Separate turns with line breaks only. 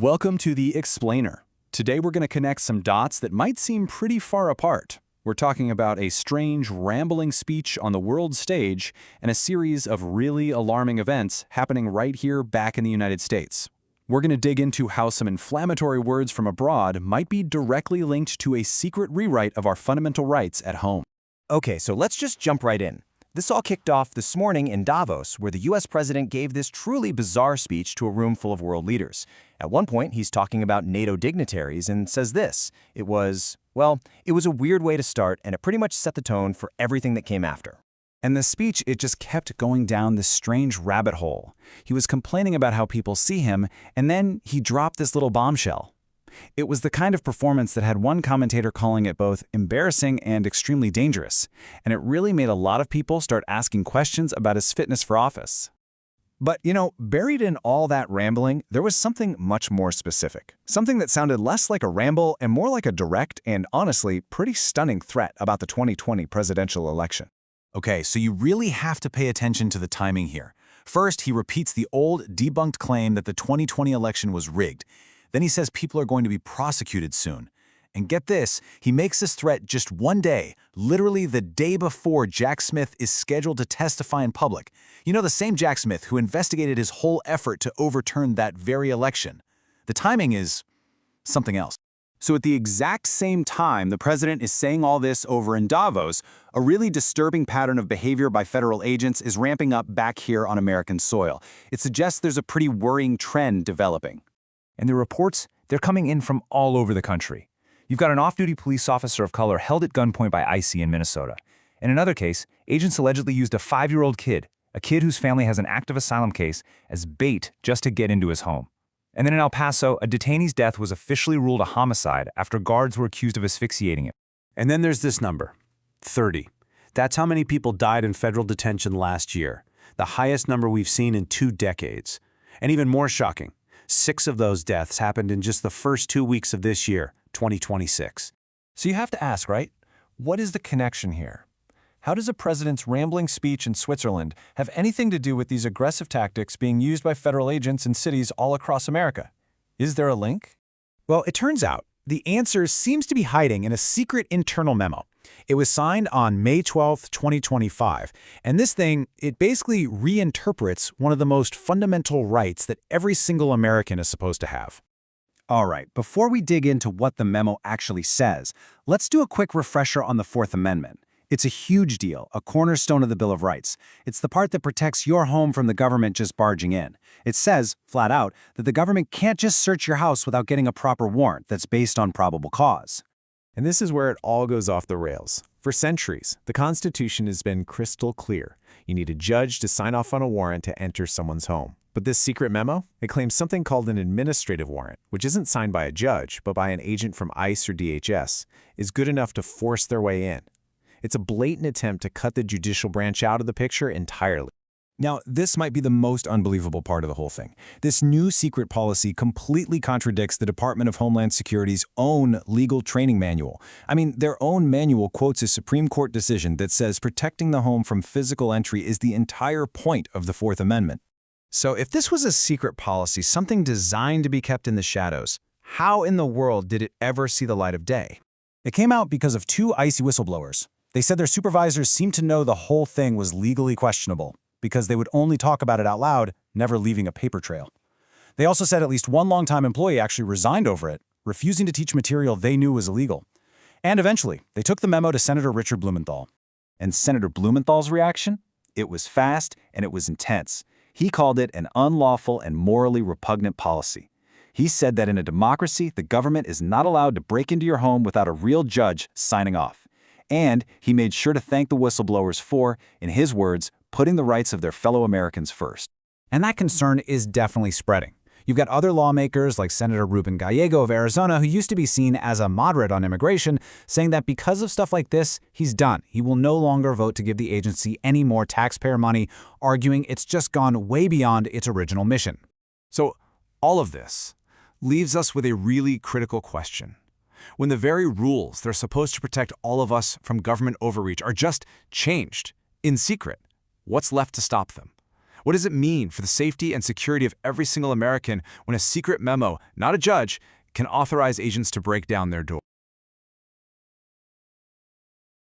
Welcome to the Explainer. Today we're going to connect some dots that might seem pretty far apart. We're talking about a strange, rambling speech on the world stage and a series of really alarming events happening right here back in the United States. We're going to dig into how some inflammatory words from abroad might be directly linked to a secret rewrite of our fundamental rights at home.
Okay, so let's just jump right in. This all kicked off this morning in Davos, where the US president gave this truly bizarre speech to a room full of world leaders. At one point, he's talking about NATO dignitaries and says this. It was a weird way to start, and it pretty much set the tone for everything that came after.
And the speech, it just kept going down this strange rabbit hole. He was complaining about how people see him, and then he dropped this little bombshell. It was the kind of performance that had one commentator calling it both embarrassing and extremely dangerous, and it really made a lot of people start asking questions about his fitness for office.
But, buried in all that rambling, there was something much more specific. Something that sounded less like a ramble and more like a direct and, honestly, pretty stunning threat about the 2020 presidential election.
Okay, so you really have to pay attention to the timing here. First, he repeats the old, debunked claim that the 2020 election was rigged. Then he says people are going to be prosecuted soon. And get this, he makes this threat just one day, literally the day before Jack Smith is scheduled to testify in public. You know, the same Jack Smith who investigated his whole effort to overturn that very election. The timing is something else. So at the exact same time the president is saying all this over in Davos, a really disturbing pattern of behavior by federal agents is ramping up back here on American soil. It suggests there's a pretty worrying trend developing.
And the reports, they're coming in from all over the country. You've got an off-duty police officer of color held at gunpoint by ICE in Minnesota. In another case, agents allegedly used a 5-year-old kid, a kid whose family has an active asylum case, as bait just to get into his home. And then in El Paso, a detainee's death was officially ruled a homicide after guards were accused of asphyxiating him.
And then there's this number, 30. That's how many people died in federal detention last year, the highest number we've seen in 2 decades. And even more shocking, 6 of those deaths happened in just the first 2 weeks of this year, 2026.
So you have to ask, right? What is the connection here? How does a president's rambling speech in Switzerland have anything to do with these aggressive tactics being used by federal agents in cities all across America? Is there a link?
Well, it turns out the answer seems to be hiding in a secret internal memo. It was signed on May 12, 2025, and this thing, it basically reinterprets one of the most fundamental rights that every single American is supposed to have.
All right, before we dig into what the memo actually says, let's do a quick refresher on the Fourth Amendment. It's a huge deal, a cornerstone of the Bill of Rights. It's the part that protects your home from the government just barging in. It says, flat out, that the government can't just search your house without getting a proper warrant that's based on probable cause.
And this is where it all goes off the rails. For centuries, the Constitution has been crystal clear. You need a judge to sign off on a warrant to enter someone's home. But this secret memo, it claims something called an administrative warrant, which isn't signed by a judge, but by an agent from ICE or DHS, is good enough to force their way in. It's a blatant attempt to cut the judicial branch out of the picture entirely.
Now, this might be the most unbelievable part of the whole thing. This new secret policy completely contradicts the Department of Homeland Security's own legal training manual. I mean, their own manual quotes a Supreme Court decision that says protecting the home from physical entry is the entire point of the Fourth Amendment. So if this was a secret policy, something designed to be kept in the shadows, how in the world did it ever see the light of day? It came out because of 2 icy whistleblowers. They said their supervisors seemed to know the whole thing was legally questionable, because they would only talk about it out loud, never leaving a paper trail. They also said at least one longtime employee actually resigned over it, refusing to teach material they knew was illegal. And eventually, they took the memo to Senator Richard Blumenthal. And Senator Blumenthal's reaction? It was fast and it was intense. He called it an unlawful and morally repugnant policy. He said that in a democracy, the government is not allowed to break into your home without a real judge signing off. And he made sure to thank the whistleblowers for, in his words, putting the rights of their fellow Americans first.
And that concern is definitely spreading. You've got other lawmakers like Senator Ruben Gallego of Arizona, who used to be seen as a moderate on immigration, saying that because of stuff like this, he's done. He will no longer vote to give the agency any more taxpayer money, arguing it's just gone way beyond its original mission.
So all of this leaves us with a really critical question. When the very rules that are supposed to protect all of us from government overreach are just changed in secret, what's left to stop them?
What does it mean for the safety and security of every single American when a secret memo, not a judge, can authorize agents to break down their door?